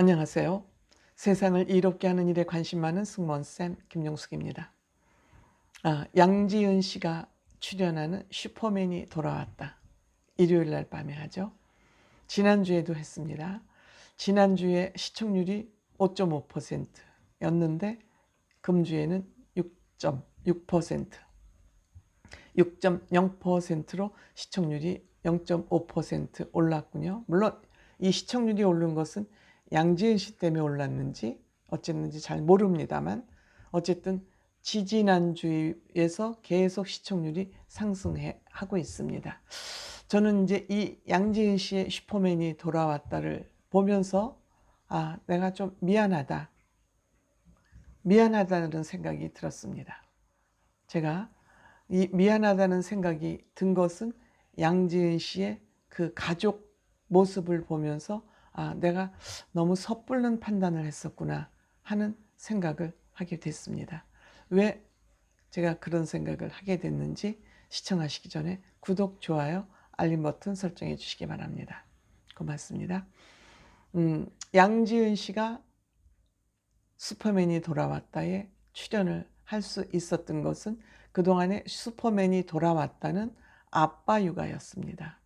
안녕하세요. 세상을 이롭게 하는 일에 관심 많은 승무원쌤 김용숙입니다. 양지은 씨가 출연하는 슈퍼맨이 돌아왔다. 일요일 날 밤에 하죠. 지난주에도 했습니다. 지난주에 시청률이 5.5%였는데 금주에는 6.6%, 6.0%로 시청률이 0.5% 올랐군요. 물론 이 시청률이 오른 것은 양지은 씨 때문에 올랐는지 어쨌는지 잘 모릅니다만 어쨌든 지지난주에서 계속 시청률이 상승하고 있습니다. 저는 이제 이 양지은 씨의 슈퍼맨이 돌아왔다를 보면서 내가 좀 미안하다는 생각이 들었습니다. 제가 이 미안하다는 생각이 든 것은 양지은 씨의 그 가족 모습을 보면서 내가 너무 섣불른 판단을 했었구나 하는 생각을 하게 됐습니다. 왜 제가 그런 생각을 하게 됐는지 시청하시기 전에 구독, 좋아요, 알림 버튼 설정해 주시기 바랍니다. 고맙습니다. 양지은 씨가 슈퍼맨이 돌아왔다에 출연을 할 수 있었던 것은 그동안에 슈퍼맨이 돌아왔다는 아빠 육아였습니다.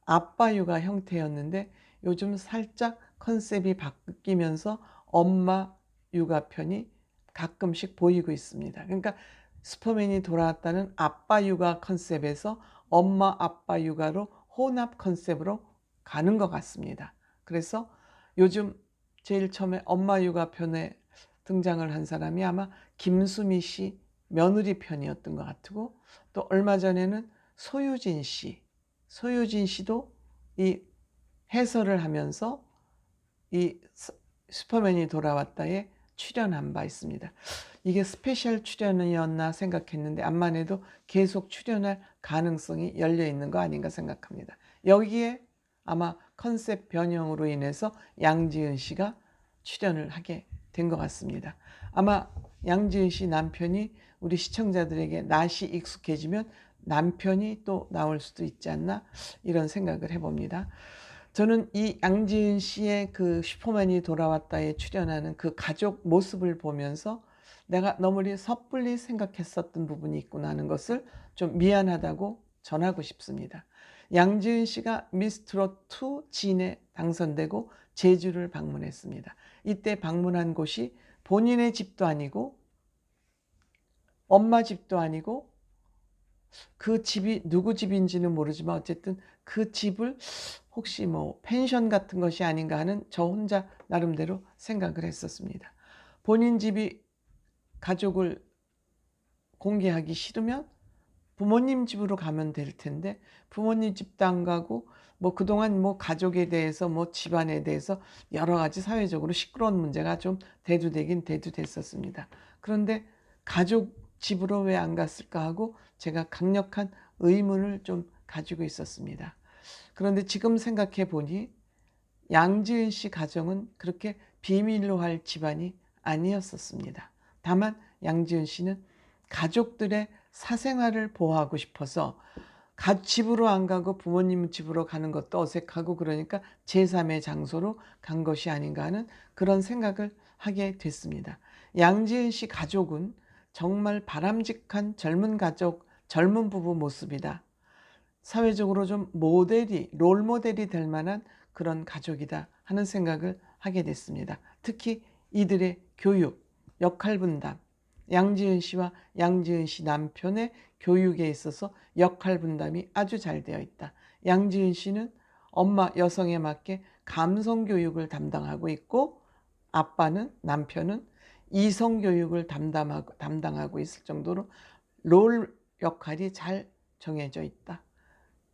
아빠 육아 형태였는데 요즘 살짝 컨셉이 바뀌면서 엄마 육아 편이 가끔씩 보이고 있습니다. 그러니까 슈퍼맨이 돌아왔다는 아빠 육아 컨셉에서 엄마 아빠 육아로 혼합 컨셉으로 가는 것 같습니다. 그래서 요즘 제일 처음에 엄마 육아 편에 등장을 한 사람이 아마 김수미 씨 며느리 편이었던 것 같고, 또 얼마 전에는 소유진 씨도 이 해설을 하면서 이 슈퍼맨이 돌아왔다에 출연한 바 있습니다. 이게 스페셜 출연이었나 생각했는데 암만 해도 계속 출연할 가능성이 열려 있는 거 아닌가 생각합니다. 여기에 아마 컨셉 변형으로 인해서 양지은 씨가 출연을 하게 된 것 같습니다. 아마 양지은 씨 남편이 우리 시청자들에게 낯이 익숙해지면 남편이 또 나올 수도 있지 않나 이런 생각을 해봅니다. 저는 이 양지은 씨의 그 슈퍼맨이 돌아왔다에 출연하는 그 가족 모습을 보면서 내가 너무 섣불리 생각했었던 부분이 있구나 하는 것을 좀 미안하다고 전하고 싶습니다. 양지은 씨가 미스트롯2 진에 당선되고 제주를 방문했습니다. 이때 방문한 곳이 본인의 집도 아니고 엄마 집도 아니고 그 집이 누구 집인지는 모르지만 어쨌든 그 집을 혹시 뭐 펜션 같은 것이 아닌가 하는 저 혼자 나름대로 생각을 했었습니다. 본인 집이 가족을 공개하기 싫으면 부모님 집으로 가면 될 텐데 부모님 집도 안 가고 뭐 그동안 뭐 가족에 대해서 뭐 집안에 대해서 여러 가지 사회적으로 시끄러운 문제가 좀 대두되긴 대두됐었습니다. 그런데 가족 집으로 왜 안 갔을까 하고 제가 강력한 의문을 좀 가지고 있었습니다. 그런데 지금 생각해 보니 양지은 씨 가정은 그렇게 비밀로 할 집안이 아니었었습니다. 다만 양지은 씨는 가족들의 사생활을 보호하고 싶어서 집으로 안 가고 부모님 집으로 가는 것도 어색하고 그러니까 제3의 장소로 간 것이 아닌가 하는 그런 생각을 하게 됐습니다. 양지은 씨 가족은 정말 바람직한 젊은 가족, 젊은 부부 모습이다. 사회적으로 좀 롤 모델이 될 만한 그런 가족이다 하는 생각을 하게 됐습니다. 특히 이들의 교육, 역할 분담, 양지은 씨와 양지은 씨 남편의 교육에 있어서 역할 분담이 아주 잘 되어 있다. 양지은 씨는 엄마 여성에 맞게 감성 교육을 담당하고 있고 남편은 이성 교육을 담당하고 있을 정도로 롤 역할이 잘 정해져 있다.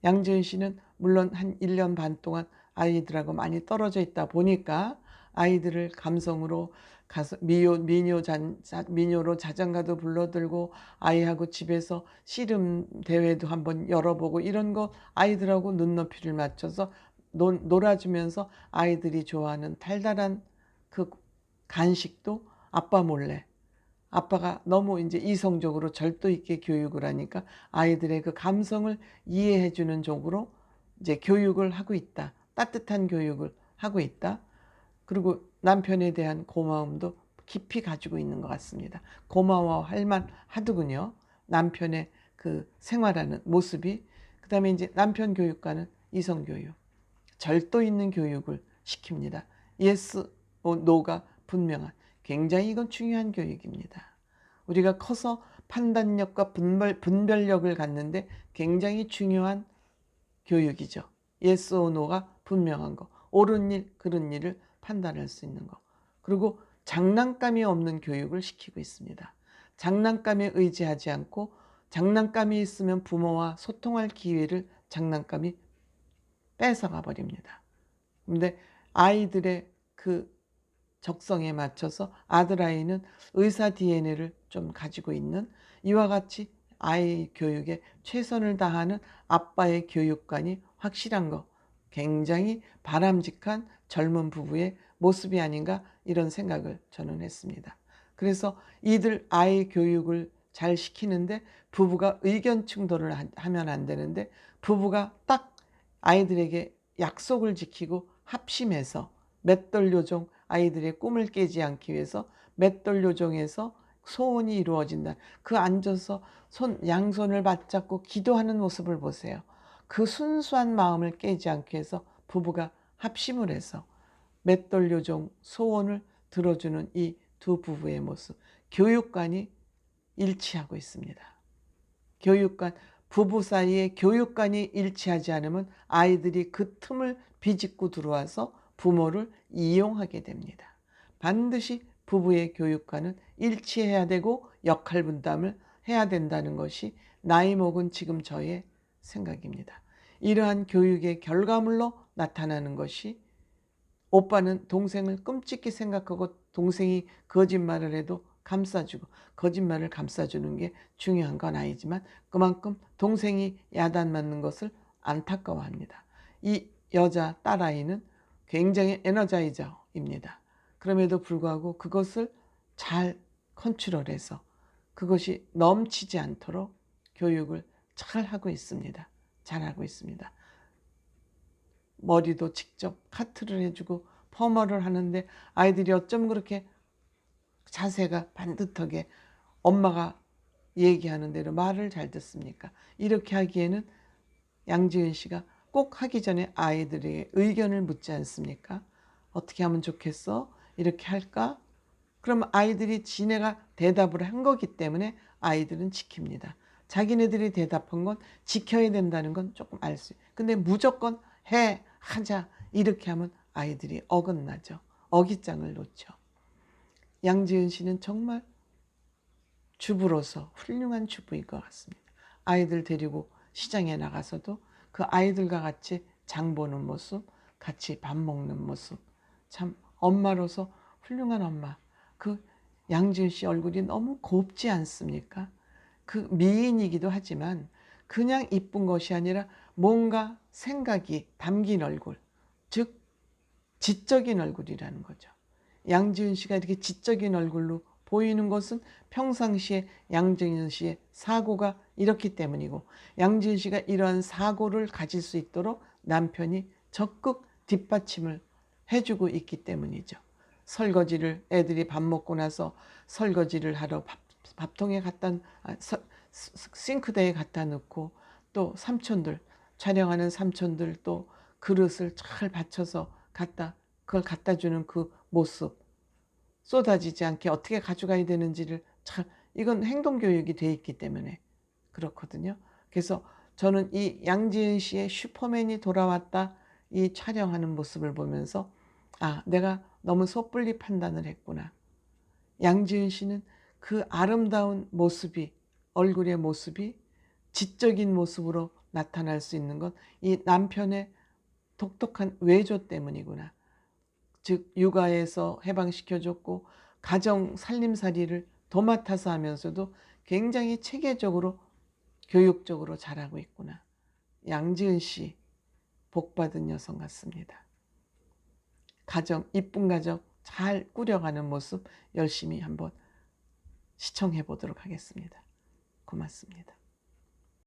양지은 씨는 물론 한 1년 반 동안 아이들하고 많이 떨어져 있다 보니까 아이들을 감성으로 가서 미녀로 자장가도 불러들고 아이하고 집에서 씨름 대회도 한번 열어보고 이런 거 아이들하고 눈높이를 맞춰서 놀아주면서 아이들이 좋아하는 달달한 그 간식도 아빠 몰래 아빠가 너무 이제 이성적으로 절도 있게 교육을 하니까 아이들의 그 감성을 이해해 주는 쪽으로 이제 교육을 하고 있다. 따뜻한 교육을 하고 있다. 그리고 남편에 대한 고마움도 깊이 가지고 있는 것 같습니다. 고마워할 만하더군요. 남편의 그 생활하는 모습이. 그다음에 이제 남편 교육과는 이성 교육, 절도 있는 교육을 시킵니다. 예스, 노가 분명한, 굉장히 이건 중요한 교육입니다. 우리가 커서 판단력과 분별력을 갖는데 굉장히 중요한 교육이죠. 예스, 노가 분명한 거, 옳은 일, 그른 일을 판단할 수 있는 거. 그리고 장난감이 없는 교육을 시키고 있습니다. 장난감에 의지하지 않고, 장난감이 있으면 부모와 소통할 기회를 장난감이 뺏어가 버립니다. 근데 아이들의 그 적성에 맞춰서 아들아이는 의사 DNA를 좀 가지고 있는, 이와 같이 아이 교육에 최선을 다하는 아빠의 교육관이 확실한 거, 굉장히 바람직한 젊은 부부의 모습이 아닌가, 이런 생각을 저는 했습니다. 그래서 이들 아이 교육을 잘 시키는데 부부가 의견 충돌을 하면 안 되는데, 부부가 딱 아이들에게 약속을 지키고 합심해서 맷돌 요정, 아이들의 꿈을 깨지 않기 위해서 맷돌 요정에서 소원이 이루어진다. 그 앉아서 양손을 맞잡고 기도하는 모습을 보세요. 그 순수한 마음을 깨지 않기 위해서 부부가 합심을 해서 맷돌 요정 소원을 들어주는 이 두 부부의 모습, 교육관이 일치하고 있습니다. 교육관, 부부 사이에 교육관이 일치하지 않으면 아이들이 그 틈을 비집고 들어와서 부모를 이용하게 됩니다. 반드시 부부의 교육관은 일치해야 되고 역할 분담을 해야 된다는 것이 나이 먹은 지금 저의 생각입니다. 이러한 교육의 결과물로 나타나는 것이, 오빠는 동생을 끔찍히 생각하고 동생이 거짓말을 해도 감싸주고, 거짓말을 감싸주는 게 중요한 건 아니지만 그만큼 동생이 야단 맞는 것을 안타까워합니다. 이 여자 딸아이는 굉장히 에너자이저입니다. 그럼에도 불구하고 그것을 잘 컨트롤해서 그것이 넘치지 않도록 교육을 잘 하고 있습니다. 잘하고 있습니다. 머리도 직접 카트를 해주고 퍼머를 하는데 아이들이 어쩜 그렇게 자세가 반듯하게 엄마가 얘기하는 대로 말을 잘 듣습니까? 이렇게 하기에는 양지은 씨가 꼭 하기 전에 아이들에게 의견을 묻지 않습니까? 어떻게 하면 좋겠어? 이렇게 할까? 그럼 아이들이 지네가 대답을 한 거기 때문에 아이들은 지킵니다. 자기네들이 대답한 건 지켜야 된다는 건 조금 알 수 있어요. 근데 무조건 해, 하자 이렇게 하면 아이들이 어긋나죠. 어깃장을 놓죠. 양지은 씨는 정말 주부로서 훌륭한 주부인 것 같습니다. 아이들 데리고 시장에 나가서도 그 아이들과 같이 장 보는 모습, 같이 밥 먹는 모습, 참 엄마로서 훌륭한 엄마. 그 양지은 씨 얼굴이 너무 곱지 않습니까? 그 미인이기도 하지만 그냥 이쁜 것이 아니라 뭔가 생각이 담긴 얼굴, 즉 지적인 얼굴이라는 거죠. 양지은 씨가 이렇게 지적인 얼굴로 보이는 것은 평상시에 양지은 씨의 사고가 이렇기 때문이고, 양지은 씨가 이러한 사고를 가질 수 있도록 남편이 적극 뒷받침을 해주고 있기 때문이죠. 설거지를, 애들이 밥 먹고 나서 설거지를 하러 밥통에 싱크대에 갖다 놓고, 또 삼촌들, 촬영하는 삼촌들 또 그릇을 잘 받쳐서 그걸 갖다 주는 그 모습, 쏟아지지 않게 어떻게 가져가야 되는지를 참, 이건 행동교육이 돼 있기 때문에 그렇거든요. 그래서 저는 이 양지은 씨의 슈퍼맨이 돌아왔다, 이 촬영하는 모습을 보면서 아, 내가 너무 섣불리 판단을 했구나. 양지은 씨는 그 아름다운 모습이, 얼굴의 모습이 지적인 모습으로 나타날 수 있는 건 이 남편의 독특한 외조 때문이구나. 즉 육아에서 해방시켜줬고 가정 살림살이를 도맡아서 하면서도 굉장히 체계적으로 교육적으로 잘하고 있구나. 양지은 씨 복받은 여성 같습니다. 가정, 이쁜 가정 잘 꾸려가는 모습 열심히 한번 시청해 보도록 하겠습니다. 고맙습니다.